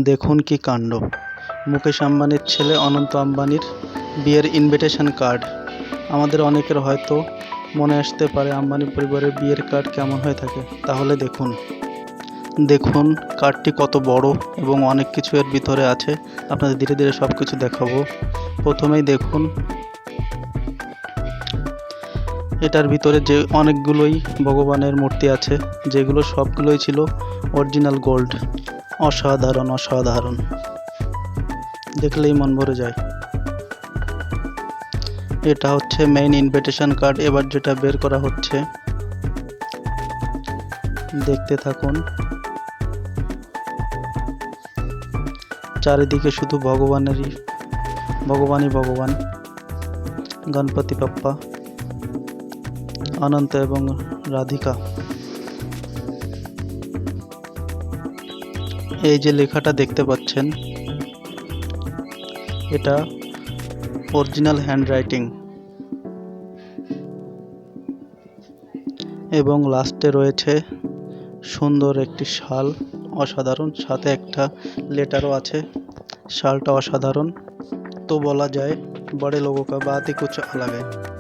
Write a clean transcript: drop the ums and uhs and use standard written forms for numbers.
দেখুন কি কাণ্ড! মুকেশ আম্বানির ছেলে অনন্ত আম্বানির বিয়ের ইনভিটেশন কার্ড। আমাদের অনেকের হয়তো মনে আসতে পারে আম্বানি পরিবারের বিয়ের কার্ড কেমন হয়ে থাকে। তাহলে দেখুন কার্ডটি কত বড় এবং অনেক কিছু এর ভিতরে আছে। আপনাদের ধীরে ধীরে সব কিছু দেখাবো। প্রথমেই দেখুন এটার ভিতরে যে অনেকগুলোই ভগবানের মূর্তি আছে, যেগুলো সবগুলোই ছিল অরিজিনাল গোল্ড। অসাধারণ অসাধারণ, দেখলেই মন ভরে যায়। এটা হচ্ছে মেইন ইনভিটেশন কার্ড। এবার যেটা বের করা হচ্ছে, দেখতে থাকুন। চারিদিকে শুধু ভগবানই ভগবান, গণপতি বাপ্পা, অনন্ত এবং রাধিকা। এই যে লেখাটা দেখতে পাচ্ছেন, এটা অরিজিনাল হ্যান্ডরাইটিং এবং লাস্টে রয়েছে সুন্দর একটি শাল, অসাধারণ। সাথে একটা লেটারও আছে। শালটা অসাধারণ। তো বলা যায় বড়ে লোগোं का बात ही कुछ अलग है।